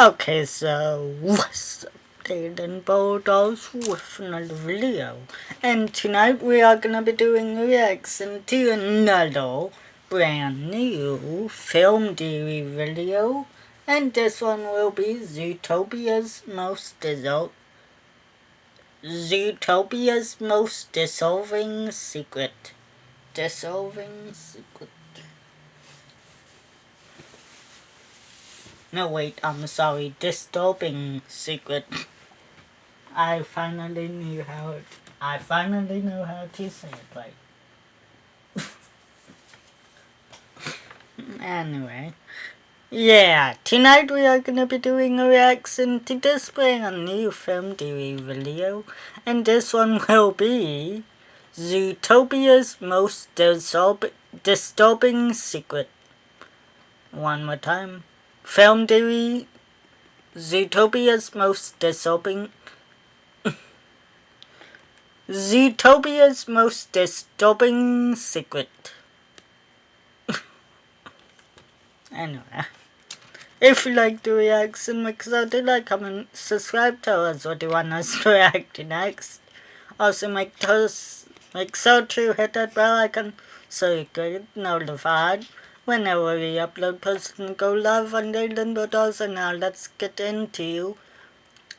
Okay, so what's up, Daden Bulldogs with another video. And tonight we are gonna be doing reaction to another brand new film theory video. And this one will be Zootopia's most dissolving secret. Dissolving secret. No wait, I'm sorry, disturbing secret. I finally know how to say it right. Anyway. Yeah, tonight we are gonna be doing a reaction to this brand new film theory video. And this one will be Zootopia's most disturbing secret. One more time. Film theory, Zootopia's most disturbing secret. Anyway, if you like the reaction, make sure to like, comment, subscribe, tell us what you want us to react to next. Also make sure to hit that bell icon so you get notified whenever we upload posts and go live on Daily Bulldogs. And now let's get into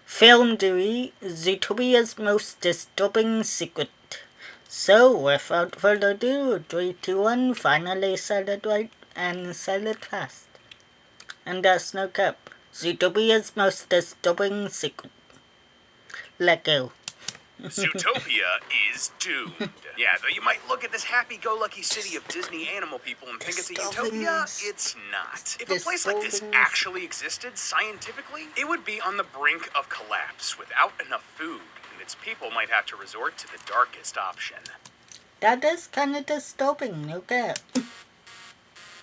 film theory, Zootopia's most disturbing secret. So, without further ado, 3, 2, 1, finally said it right and said it fast. And that's no cap. Zootopia's most disturbing secret. Let go. Zootopia is doomed. Yeah, though you might look at this happy-go-lucky city of Disney animal people and think it's a utopia, it's not. If a place like this actually existed scientifically, it would be on the brink of collapse without enough food, and its people might have to resort to the darkest option. That is kinda disturbing, no cap.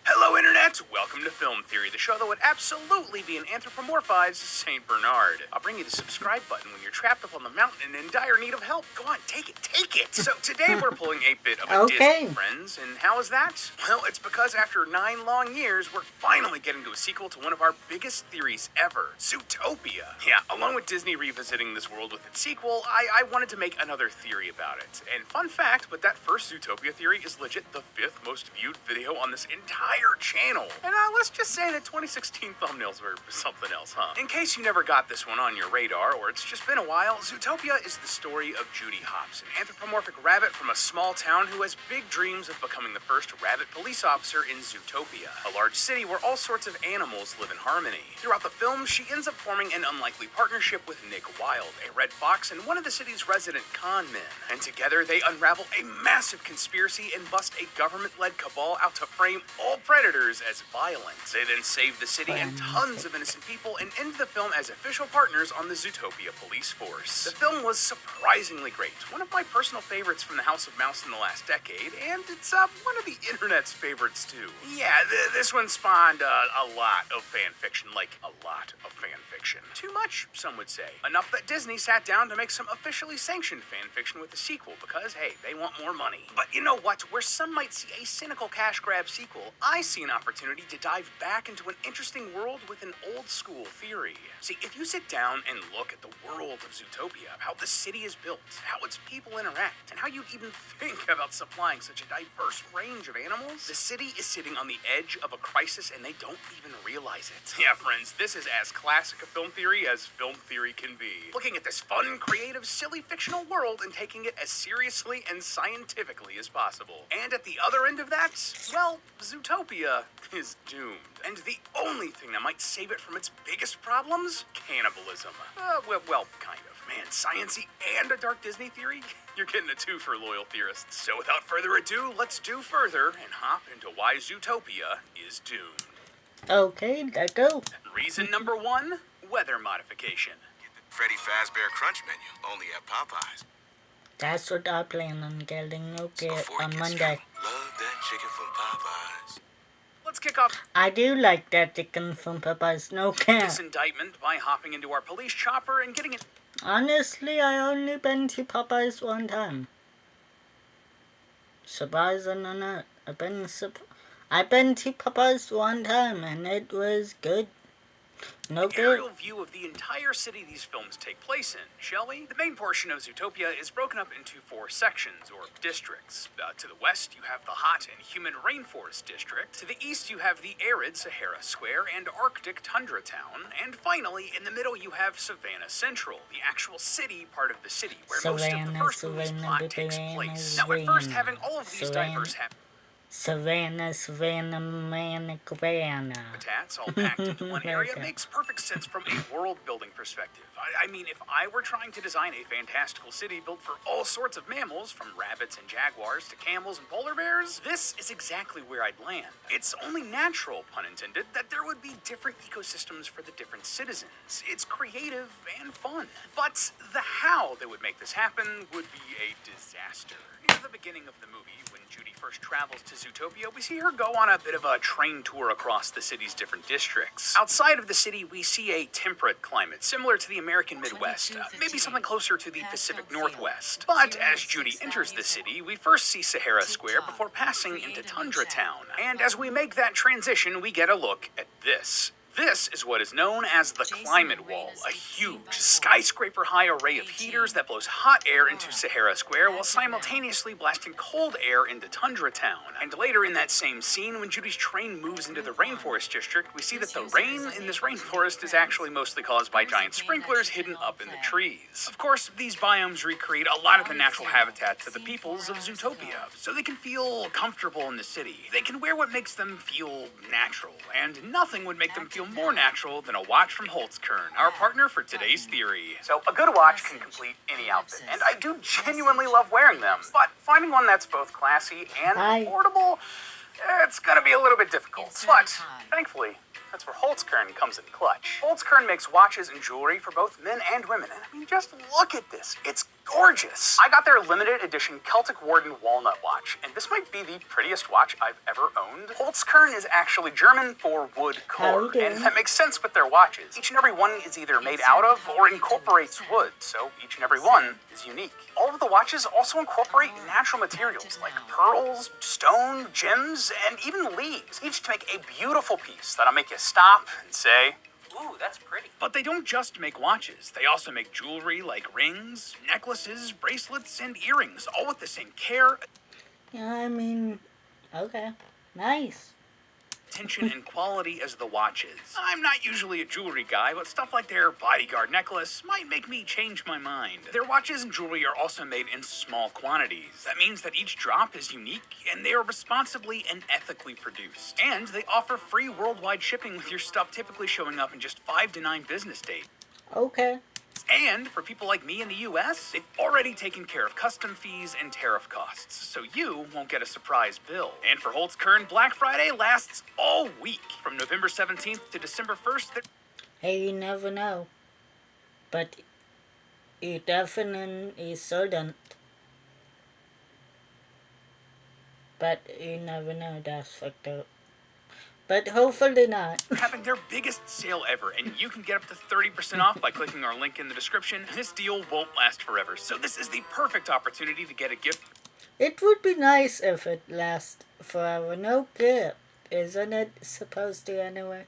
Hello, Internet! Welcome to Film Theory, the show that would absolutely be an anthropomorphized St. Bernard. I'll bring you the subscribe button when you're trapped up on the mountain and in dire need of help. Go on, take it, take it! So today we're pulling a bit of a Disney, friends, and how is that? Well, it's because after 9 long years, we're finally getting to a sequel to one of our biggest theories ever, Zootopia. Yeah, along with Disney revisiting this world with its sequel, I wanted to make another theory about it. And fun fact, but that first Zootopia theory is legit the 5th most viewed video on this entire channel. And let's just say that 2016 thumbnails were something else, huh? In case you never got this one on your radar, or it's just been a while, Zootopia is the story of Judy Hopps, an anthropomorphic rabbit from a small town who has big dreams of becoming the first rabbit police officer in Zootopia, a large city where all sorts of animals live in harmony. Throughout the film, she ends up forming an unlikely partnership with Nick Wilde, a red fox and one of the city's resident con men. And together they unravel a massive conspiracy and bust a government-led cabal out to frame all predators as violent. They then save the city and tons of innocent people and end the film as official partners on the Zootopia police force. The film was surprisingly great, one of my personal favorites from the House of Mouse in the last decade, and it's one of the internet's favorites too. Yeah, this one spawned a lot of fan fiction, like a lot of fan fiction. Too much, some would say. Enough that Disney sat down to make some officially sanctioned fan fiction with the sequel because, hey, they want more money. But you know what? Where some might see a cynical cash grab sequel, I see an opportunity to dive back into an interesting world with an old school theory. See, if you sit down and look at the world of Zootopia, how the city is built, how its people interact, and how you'd even think about supplying such a diverse range of animals, the city is sitting on the edge of a crisis and they don't even realize it. Yeah, friends, this is as classic a film theory as film theory can be. Looking at this fun, creative, silly fictional world and taking it as seriously and scientifically as possible. And at the other end of that, well, Zootopia is doomed. And the only thing that might save it from its biggest problems? Cannibalism. Well, kind of. Man, science-y and a dark Disney theory? You're getting a 2 for loyal theorists. So without further ado, let's do further and hop into why Zootopia is doomed. Okay, let's go. Reason number 1, weather modification. Get the Freddy Fazbear Crunch menu, only at Popeyes. That's what I plan on getting, okay, on Monday. Love that chicken from Popeyes. Let's kick off. I do like that chicken from Popeyes, no cap. This indictment by hopping into our police chopper and getting it. Honestly, I only been to Popeyes one time. Surprising or not, I've been to Popeyes one time and it was good. No An good. aerial view of the entire city these films take place in, shall we? The main portion of Zootopia is broken up into 4 sections, or districts. To the west, you have the hot and humid rainforest district. To the east, you have the arid Sahara Square and Arctic Tundra Town. And finally, in the middle, you have Savannah Central, the actual city part of the city, where most of the first movie's plot takes place. Now, at first, having all of these diverse Savannah, habitats all packed into one area makes perfect sense from a world-building perspective. I mean, if I were trying to design a fantastical city built for all sorts of mammals, from rabbits and jaguars to camels and polar bears, this is exactly where I'd land. It's only natural, pun intended, that there would be different ecosystems for the different citizens. It's creative and fun. But the how they would make this happen would be a disaster. Near the beginning of the movie, when Judy first travels to Zootopia, we see her go on a bit of a train tour across the city's different districts. Outside of the city, we see a temperate climate, similar to the American Midwest, maybe something closer to the Pacific Northwest. But as Judy enters the city, we first see Sahara Square before passing into Tundra Town. And as we make that transition, we get a look at this. This is what is known as the Climate Wall, a huge, skyscraper-high array of heaters that blows hot air into Sahara Square while simultaneously blasting cold air into Tundra Town. And later in that same scene, when Judy's train moves into the Rainforest District, we see that the rain in this rainforest is actually mostly caused by giant sprinklers hidden up in the trees. Of course, these biomes recreate a lot of the natural habitats of the peoples of Zootopia, so they can feel comfortable in the city. They can wear what makes them feel natural, and nothing would make them feel more natural than a watch from Holtzkern, our partner for today's theory. So a good watch can complete any outfit, and I do genuinely love wearing them, but finding one that's both classy and affordable, it's gonna be a little bit difficult. But thankfully, that's where Holtzkern comes in clutch. Holtzkern makes watches and jewelry for both men and women, and I mean, just look at this. It's gorgeous. I got their limited edition Celtic Warden walnut watch, and this might be the prettiest watch I've ever owned. Holtzkern is actually German for wood core, and that makes sense with their watches. Each and every one is either made out of or incorporates wood, so each and every one is unique. All of the watches also incorporate natural materials like pearls, stone, gems, and even leaves, each to make a beautiful piece that'll make you stop and say, ooh, that's pretty. But they don't just make watches. They also make jewelry like rings, necklaces, bracelets, and earrings, all with the same care, Yeah, I mean, okay. Nice. attention, and quality as the watches. I'm not usually a jewelry guy, but stuff like their bodyguard necklace might make me change my mind. Their watches and jewelry are also made in small quantities. That means that each drop is unique, and they are responsibly and ethically produced. And they offer free worldwide shipping, with your stuff typically showing up in just 5 to 9 business days. Okay. And for people like me in the US, they've already taken care of custom fees and tariff costs, so you won't get a surprise bill. And for Holtzkern, Black Friday lasts all week. From November 17th to December 1st, Hey, you never know. But you definitely shouldn't. But you never know, that's fucked up. But hopefully not. they're having their biggest sale ever, and you can get up to 30% off by clicking our link in the description. This deal won't last forever, so this is the perfect opportunity to get a gift It would be nice if it lasts forever. No gift. Isn't it supposed to anyway?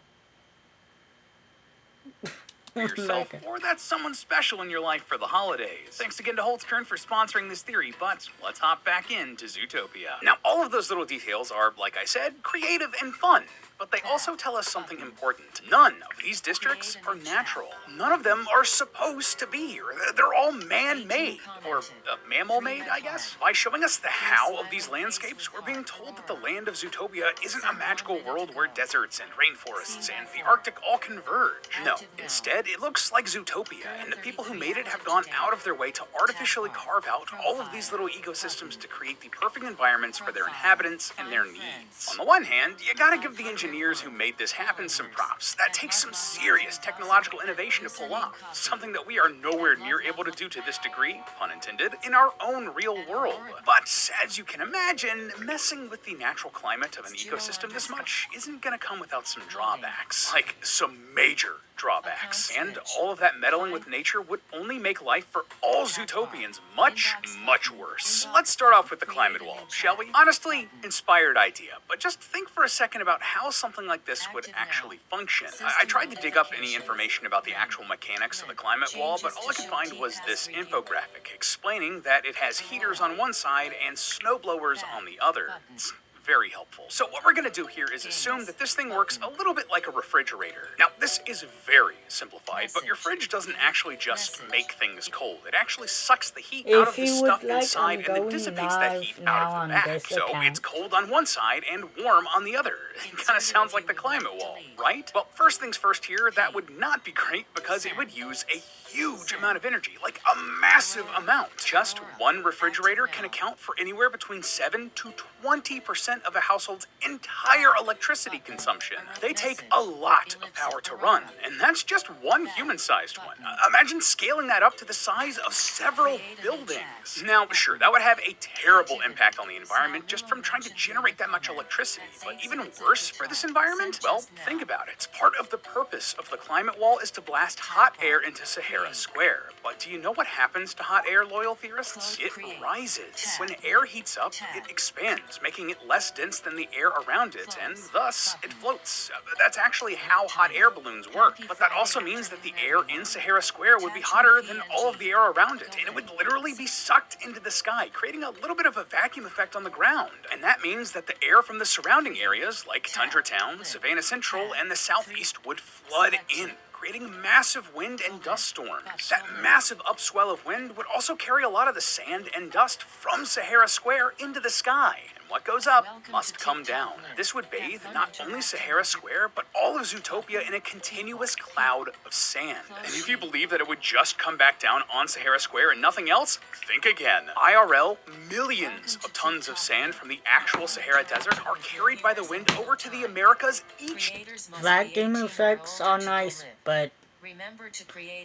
for yourself, or that's someone special in your life for the holidays. Thanks again to Holtzkern for sponsoring this theory, but let's hop back into Zootopia. Now, all of those little details are, like I said, creative and fun, but they also tell us something important. None of these districts are natural. None of them are supposed to be here. They're all man-made, or mammal-made, I guess. By showing us the how of these landscapes, we're being told that the land of Zootopia isn't a magical world where deserts and rainforests and the Arctic all converge. No, instead, it looks like Zootopia, and the people who made it have gone out of their way to artificially carve out all of these little ecosystems to create the perfect environments for their inhabitants and their needs. On the one hand, you gotta give the engineers who made this happen some props. That takes some serious technological innovation to pull off, something that we are nowhere near able to do to this degree, pun intended, in our own real world. But as you can imagine, messing with the natural climate of an ecosystem this much isn't gonna come without some drawbacks, like some major drawbacks. And all of that meddling with nature would only make life for all Zootopians much, much worse. Let's start off with the climate wall, shall we? Honestly, inspired idea, but just think for a second about how something like this would actually function. I tried to dig up any information about the actual mechanics of the climate wall, but all I could find was this infographic explaining that it has heaters on one side and snow blowers on the other. It's very helpful. So what we're going to do here is assume that this thing works a little bit like a refrigerator. Now, this is very simplified, but your fridge doesn't actually just make things cold. It actually sucks the heat out of the stuff inside and then dissipates that heat out of the back. So it's cold on one side and warm on the other. It kind of sounds like the climate wall, right? Well, first things first here, that would not be great because it would use a huge amount of energy, like a massive amount. Just one refrigerator can account for anywhere between 7 to 20% of a household's entire electricity consumption. They take a lot of power to run, and that's just one human-sized one. Imagine scaling that up to the size of several buildings. Now, sure, that would have a terrible impact on the environment just from trying to generate that much electricity, but even worse for this environment? Well, think about it. Part of the purpose of the climate wall is to blast hot air into Sahara Square. But do you know what happens to hot air, loyal theorists? It rises. When air heats up, it expands, making it less dense than the air around it, and thus it floats. That's actually how hot air balloons work. But that also means that the air in Sahara Square would be hotter than all of the air around it, and it would literally be sucked into the sky, creating a little bit of a vacuum effect on the ground. And that means that the air from the surrounding areas, like Tundra Town, Savannah Central, and the southeast would flood in, creating massive wind and dust storms. That massive upswell of wind would also carry a lot of the sand and dust from Sahara Square into the sky. And what goes up must come down. This would bathe not only Sahara Square, but all of Zootopia in a continuous cloud of sand. And if you believe that it would just come back down on Sahara Square and nothing else, think again. IRL, millions of tons of sand from the actual Sahara Desert are carried by the wind over to the Americas each. Vacuum effects are nice, but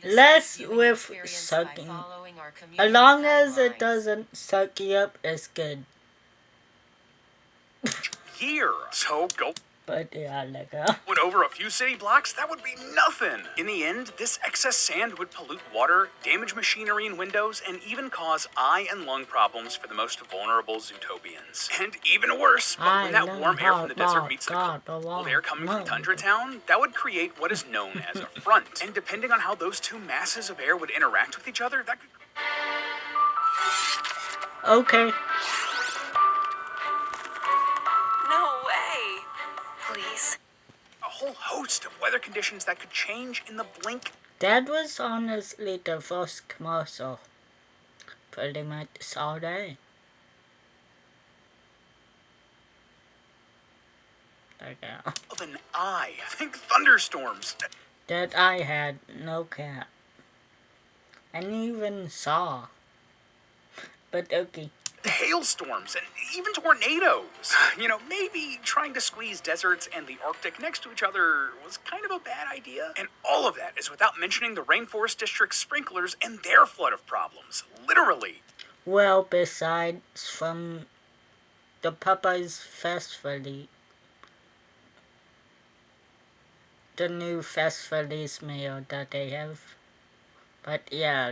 less with sucking. As long as it doesn't suck you up, it's good. Year. So go. But yeah, like Went over a few city blocks, that would be nothing. In the end, this excess sand would pollute water, damage machinery and windows, and even cause eye and lung problems for the most vulnerable Zootopians. And even worse, but when that warm air from the desert meets the cold air coming from Tundra Town, that would create what is known as a front. And depending on how those two masses of air would interact with each other, that could... Okay. No way. Please. A whole host of weather conditions that could change in the blink. That was honestly the first commercial. Pretty much all day. Like Of an eye. Think thunderstorms. that I had no cat. And even saw. But okay. Hailstorms and even tornadoes. You know, maybe trying to squeeze deserts and the Arctic next to each other was kind of a bad idea. And all of that is without mentioning the Rainforest District's sprinklers and their flood of problems. Literally. Well, besides from the Popeyes Festival, the new Festival's meal that they have. But yeah,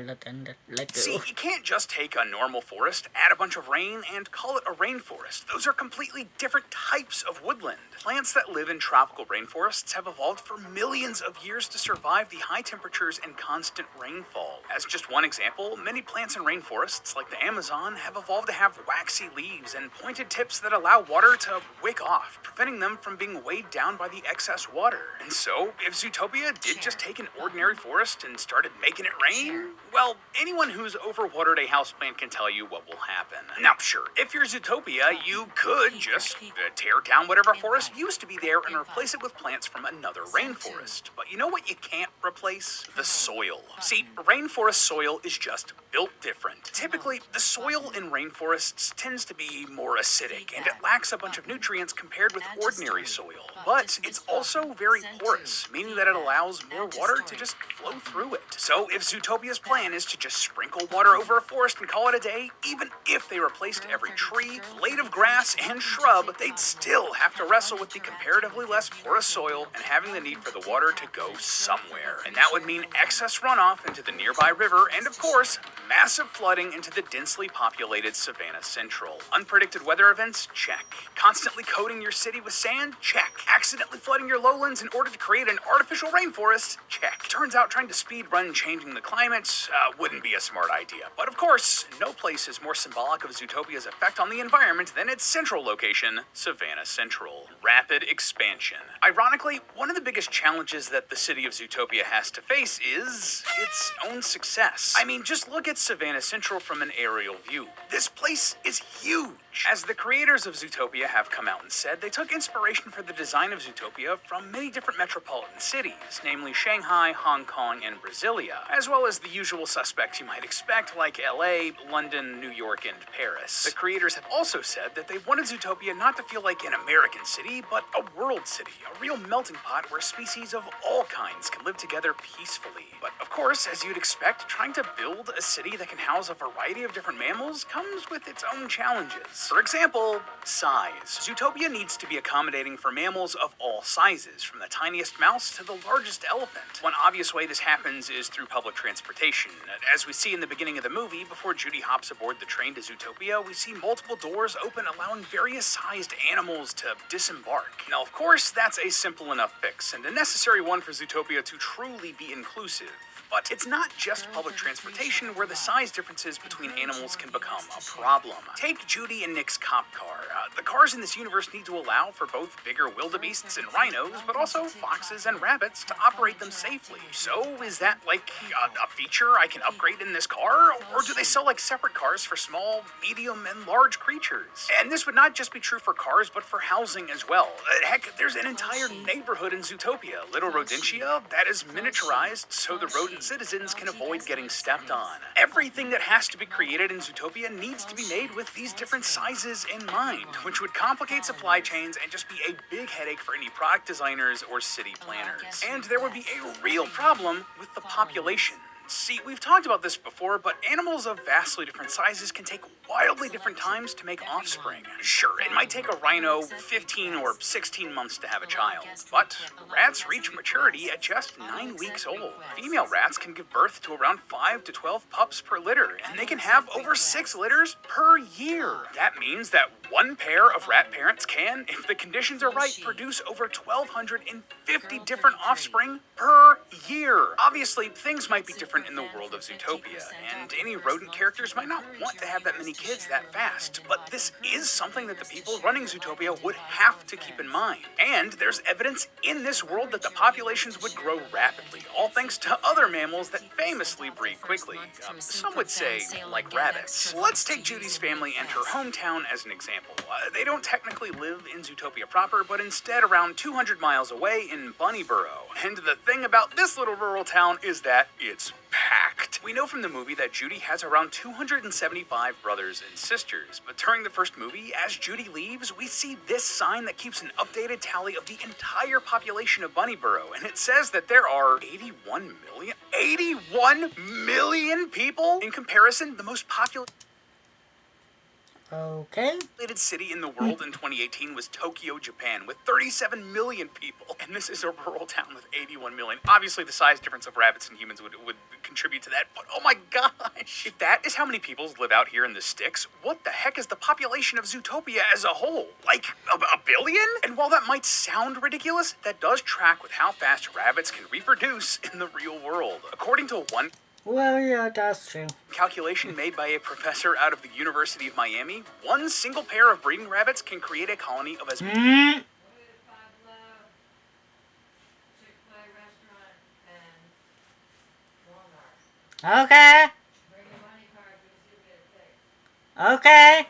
See, you can't just take a normal forest, add a bunch of rain, and call it a rainforest. Those are completely different types of woodland. Plants that live in tropical rainforests have evolved for millions of years to survive the high temperatures and constant rainfall. As just one example, many plants in rainforests, like the Amazon, have evolved to have waxy leaves and pointed tips that allow water to wick off, preventing them from being weighed down by the excess water. And so, if Zootopia did just take an ordinary forest and started making it rain, well, anyone who's overwatered a houseplant can tell you what will happen. Now, sure, if you're Zootopia, you could just tear down whatever forest used to be there and replace it with plants from another rainforest. But you know what you can't replace? The soil. See, rainforest soil is just built different. Typically, the soil in rainforests tends to be more acidic, and it lacks a bunch of nutrients compared with ordinary soil. But it's also very porous, meaning that it allows more water to just flow through it. So if Zootopia's plan is to just sprinkle water over a forest and call it a day. Even if they replaced every tree, blade of grass, and shrub, they'd still have to wrestle with the comparatively less porous soil and having the need for the water to go somewhere. And that would mean excess runoff into the nearby river and, of course, massive flooding into the densely populated Savannah Central. Unpredicted weather events? Check. Constantly coating your city with sand? Check. Accidentally flooding your lowlands in order to create an artificial rainforest? Check. Turns out trying to speed run changing the climate wouldn't be a smart idea. But of course, no place is more symbolic of Zootopia's effect on the environment than its central location, Savannah Central. Rapid expansion. Ironically, one of the biggest challenges that the city of Zootopia has to face is its own success. I mean, just look at Savannah Central from an aerial view. This place is huge. As the creators of Zootopia have come out and said, they took inspiration for the design of Zootopia from many different metropolitan cities, namely Shanghai, Hong Kong, and Brasilia, as well as the usual suspects you might expect like LA, London, New York, and Paris. The creators have also said that they wanted Zootopia not to feel like an American city, but a world city, a real melting pot where species of all kinds can live together peacefully. But of course, as you'd expect, trying to build a city that can house a variety of different mammals comes with its own challenges. For example, size. Zootopia needs to be accommodating for mammals of all sizes, from the tiniest mouse to the largest elephant. One obvious way this happens is through public transportation. As we see in the beginning of the movie, before Judy hops aboard the train to Zootopia, we see multiple doors open allowing various sized animals to disembark. Now, of course, that's a simple enough fix, and a necessary one for Zootopia to truly be inclusive. But it's not just public transportation where the size differences between animals can become a problem. Take Judy and Nick's cop car. The cars in this universe need to allow for both bigger wildebeests and rhinos, but also foxes and rabbits to operate them safely. So is that like a feature I can upgrade in this car? Or do they sell like separate cars for small, medium, and large creatures? And this would not just be true for cars, but for housing as well. Heck, there's an entire neighborhood in Zootopia, Little Rodentia, that is miniaturized so the rodent citizens can avoid getting stepped on. Everything that has to be created in Zootopia needs to be made with these different sizes in mind, which would complicate supply chains and just be a big headache for any product designers or city planners. And there would be a real problem with the population. See, we've talked about this before, but animals of vastly different sizes can take wildly different times to make offspring. Sure, it might take a rhino 15 or 16 months to have a child, but rats reach maturity at just 9 weeks old. Female rats can give birth to around 5 to 12 pups per litter, and they can have over 6 litters per year. That means that one pair of rat parents can, if the conditions are right, produce over 1,250 different offspring per year. Obviously, things might be different in the world of Zootopia, and any rodent characters might not want to have that many kids that fast, but this is something that the people running Zootopia would have to keep in mind. And there's evidence in this world that the populations would grow rapidly, all thanks to other mammals that famously breed quickly. Some would say, like rabbits. Let's take Judy's family and her hometown as an example. They don't technically live in Zootopia proper, but instead around 200 miles away in Bunnyboro. And the thing about this little rural town is that it's packed. We know from the movie that Judy has around 275 brothers and sisters, but during the first movie, as Judy leaves, we see this sign that keeps an updated tally of the entire population of Bunnyboro, and it says that there are 81 million? 81 million people? In comparison, the most populated Okay. city in the world in 2018 was Tokyo, Japan, with 37 million people. And this is a rural town with 81 million. Obviously, the size difference of rabbits and humans would contribute to that, but oh my gosh! If that is how many people live out here in the sticks, what the heck is the population of Zootopia as a whole? Like, a billion? And while that might sound ridiculous, that does track with how fast rabbits can reproduce in the real world. According to one Well, yeah, that's true. calculation made by a professor out of the University of Miami, one single pair of breeding rabbits can create a colony of as Okay. Okay.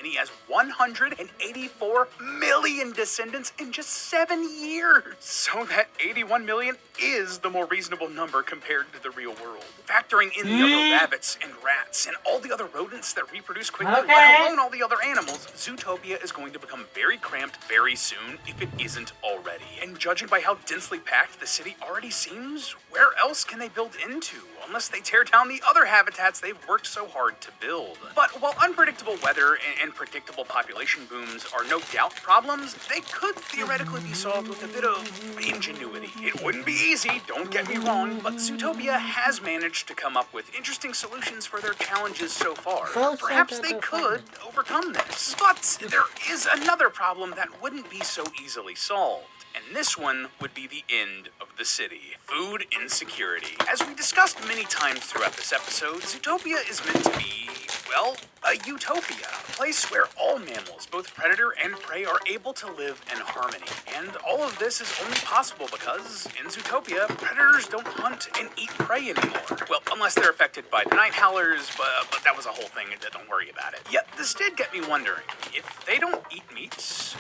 many as 184 million descendants in just 7 years. So that 81 million is the more reasonable number compared to the real world. Factoring in the other rabbits and rats and all the other rodents that reproduce quickly, let alone all the other animals, Zootopia is going to become very cramped very soon if it isn't already. And judging by how densely packed the city already seems, where else can they build into? unless they tear down the other habitats they've worked so hard to build. But while unpredictable weather and predictable population booms are no doubt problems, they could theoretically be solved with a bit of ingenuity. It wouldn't be easy, don't get me wrong, but Zootopia has managed to come up with interesting solutions for their challenges so far. Perhaps they could overcome this. But there is another problem that wouldn't be so easily solved. And this one would be the end of the city. Food insecurity. As we discussed many times throughout this episode, Zootopia is meant to be, well, a utopia. A place where all mammals, both predator and prey, are able to live in harmony. And all of this is only possible because, in Zootopia, predators don't hunt and eat prey anymore. Well, unless they're affected by the night howlers, but that was a whole thing, don't worry about it. Yet, this did get me wondering, if they don't eat meat,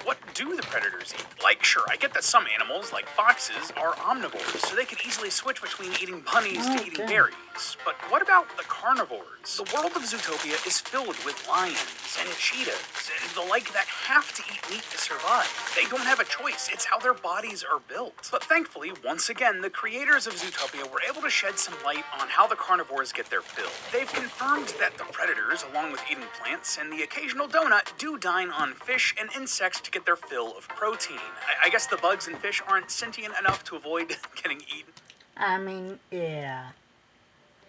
what do the predators eat? Like, sure, I get that some animals, like foxes, are omnivores, so they could easily switch between eating bunnies to eating berries. But what about the carnivores? The world of Zootopia is filled with lions and cheetahs and the like that have to eat meat to survive. They don't have a choice, it's how their bodies are built. But thankfully, once again, the creators of Zootopia were able to shed some light on how the carnivores get their fill. They've confirmed that the predators, along with eating plants and the occasional donut, do dine on fish and insects to get their fill of protein. I guess the bugs and fish aren't sentient enough to avoid getting eaten. I mean, yeah.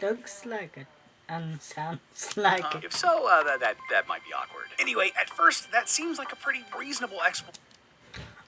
Looks like it. And sounds like it. If so, that might be awkward. Anyway, at first, that seems like a pretty reasonable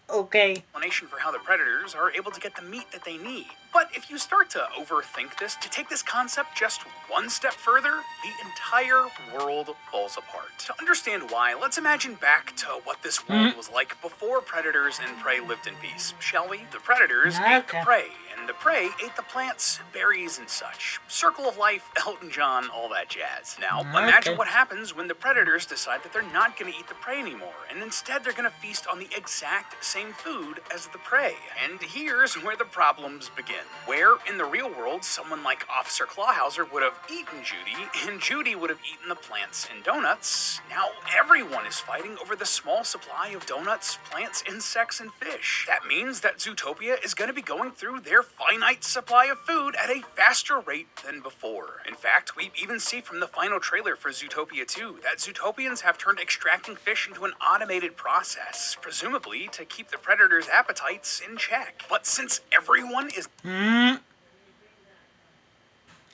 Okay. explanation for how the predators are able to get the meat that they need. But if you start to overthink this, to take this concept just one step further, the entire world falls apart. To understand why, let's imagine back to what this world was like before predators and prey lived in peace, shall we? The predators ate the prey, and the prey ate the plants, berries, and such. Circle of life, Elton John, all that jazz. Now, imagine what happens when the predators decide that they're not going to eat the prey anymore, and instead they're going to feast on the exact same food as the prey. And here's where the problems begin. Where, in the real world, someone like Officer Clawhauser would have eaten Judy, and Judy would have eaten the plants and donuts, now everyone is fighting over the small supply of donuts, plants, insects, and fish. That means that Zootopia is going to be going through their finite supply of food at a faster rate than before. In fact, we even see from the final trailer for Zootopia 2 that Zootopians have turned extracting fish into an automated process, presumably to keep the predators' appetites in check. But since everyone is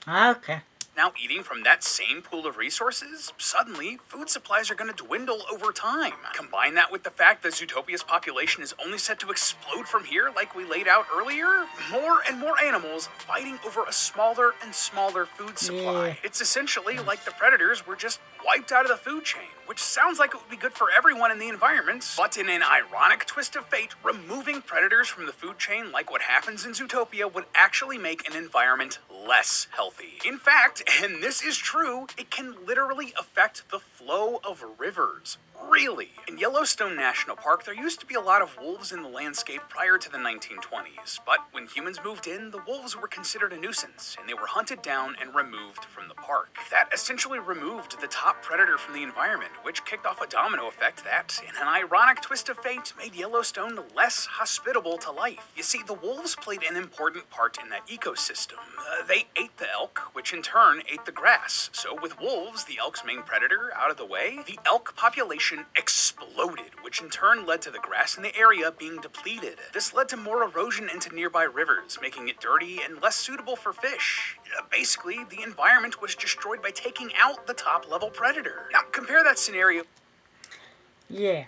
Okay. now eating from that same pool of resources, suddenly food supplies are going to dwindle over time. Combine that with the fact that Zootopia's population is only set to explode from here, like we laid out earlier. More and more animals fighting over a smaller and smaller food supply. Yeah. It's essentially like the predators were just wiped out of the food chain, which sounds like it would be good for everyone in the environment, but in an ironic twist of fate, removing predators from the food chain like what happens in Zootopia would actually make an environment less healthy. In fact, and this is true, it can literally affect the flow of rivers. Really? In Yellowstone National Park, there used to be a lot of wolves in the landscape prior to the 1920s, but when humans moved in, the wolves were considered a nuisance, and they were hunted down and removed from the park. That essentially removed the top predator from the environment, which kicked off a domino effect that, in an ironic twist of fate, made Yellowstone less hospitable to life. You see, the wolves played an important part in that ecosystem. They ate the elk, which in turn ate the grass. So with wolves, the elk's main predator, out of the way, the elk population exploded, which in turn led to the grass in the area being depleted. This led to more erosion into nearby rivers, making it dirty and less suitable for fish. Basically, the environment was destroyed by taking out the top-level predator. Now, compare that scenario Yeah.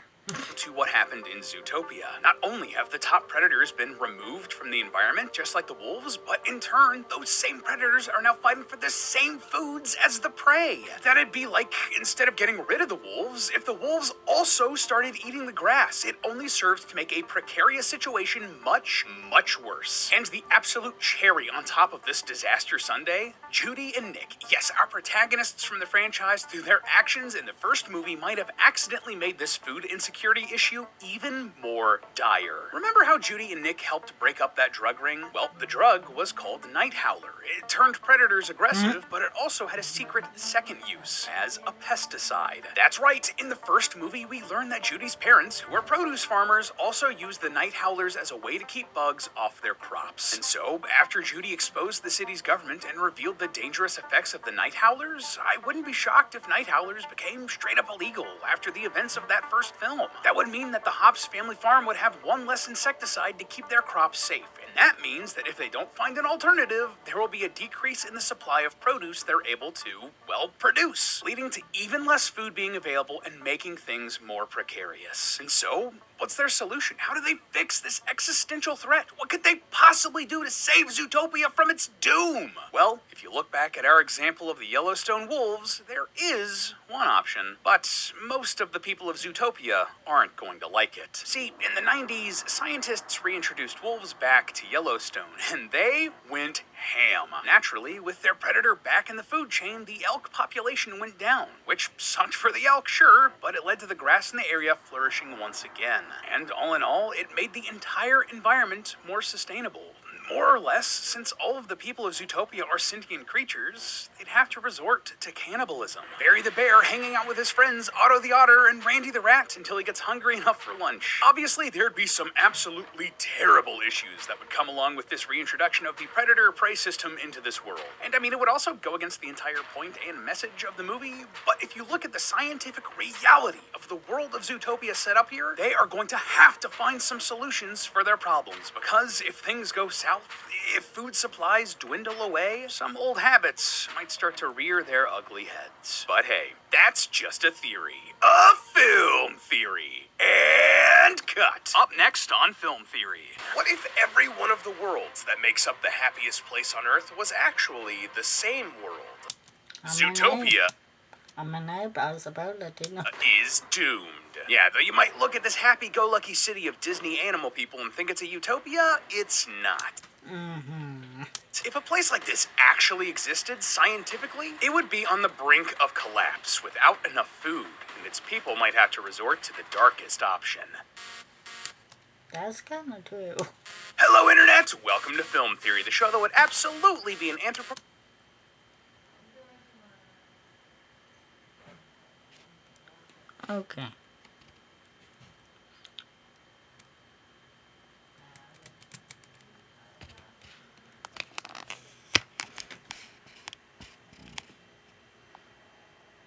to what happened in Zootopia. Not only have the top predators been removed from the environment, just like the wolves, but in turn, those same predators are now fighting for the same foods as the prey. That'd be like, instead of getting rid of the wolves, if the wolves also started eating the grass. It only serves to make a precarious situation much, much worse. And the absolute cherry on top of this disaster sundae, Judy and Nick. Yes, our protagonists from the franchise, through their actions in the first movie, might have accidentally made this food insecure security issue even more dire. Remember how Judy and Nick helped break up that drug ring? Well, the drug was called Night Howler. It turned predators aggressive, but it also had a secret second use as a pesticide. That's right, in the first movie, we learned that Judy's parents, who are produce farmers, also used the Night Howlers as a way to keep bugs off their crops. And so, after Judy exposed the city's government and revealed the dangerous effects of the Night Howlers, I wouldn't be shocked if Night Howlers became straight up illegal after the events of that first film. That would mean that the Hobbs family farm would have one less insecticide to keep their crops safe. And that means that if they don't find an alternative, there will be a decrease in the supply of produce they're able to, well, produce, leading to even less food being available and making things more precarious. And so, what's their solution? How do they fix this existential threat? What could they possibly do to save Zootopia from its doom? Well, if you look back at our example of the Yellowstone wolves, there is one option. But most of the people of Zootopia aren't going to like it. See, in the 90s, scientists reintroduced wolves back to Yellowstone, and they went ham. Naturally, with their predator back in the food chain, the elk population went down, which sucked for the elk, sure, but it led to the grass in the area flourishing once again. And all in all, it made the entire environment more sustainable. More or less, since all of the people of Zootopia are sentient creatures, they'd have to resort to cannibalism. Barry the bear hanging out with his friends Otto the otter and Randy the rat until he gets hungry enough for lunch. Obviously, there'd be some absolutely terrible issues that would come along with this reintroduction of the predator-prey system into this world. And I mean, it would also go against the entire point and message of the movie, but if you look at the scientific reality of the world of Zootopia set up here, they are going to have to find some solutions for their problems, because if things go south, if food supplies dwindle away, some old habits might start to rear their ugly heads. But hey, that's just a theory. A film theory. And cut. Up next on Film Theory. What if every one of the worlds that makes up the happiest place on Earth was actually the same world? Zootopia I'm an ape, I was about to let you know. is doomed. Yeah, though you might look at this happy-go-lucky city of Disney animal people and think it's a utopia, it's not. If a place like this actually existed scientifically, it would be on the brink of collapse without enough food, and its people might have to resort to the darkest option. That's kind of true. Hello, Internet! Welcome to Film Theory, the show that would absolutely be an Okay.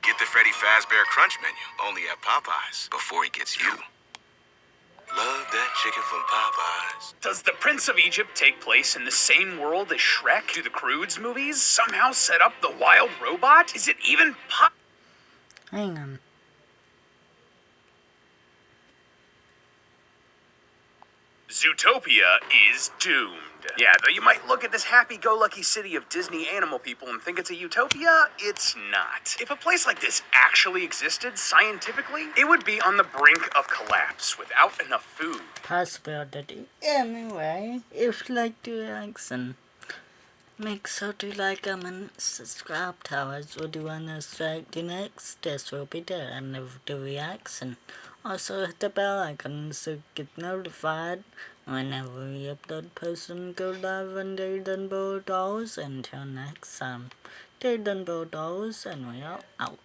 Get the Freddy Fazbear Crunch menu, only at Popeyes, before he gets you. Love that chicken from Popeyes. Does The Prince of Egypt take place in the same world as Shrek? Do the Croods movies somehow set up the wild robot? Is it even Hang on. Zootopia is doomed. Yeah, though you might look at this happy-go-lucky city of Disney animal people and think it's a utopia, it's not. If a place like this actually existed scientifically, it would be on the brink of collapse without enough food. Possibility. Anyway, if you like the reaction, make sure to like, comment, subscribe to us. What do you want us to react to next? This will be there and the reaction. Also hit the bell icon so get notified whenever we upload post and go live on Dayton Bulldogs. Until next time, Dayton Bulldogs, and we are out.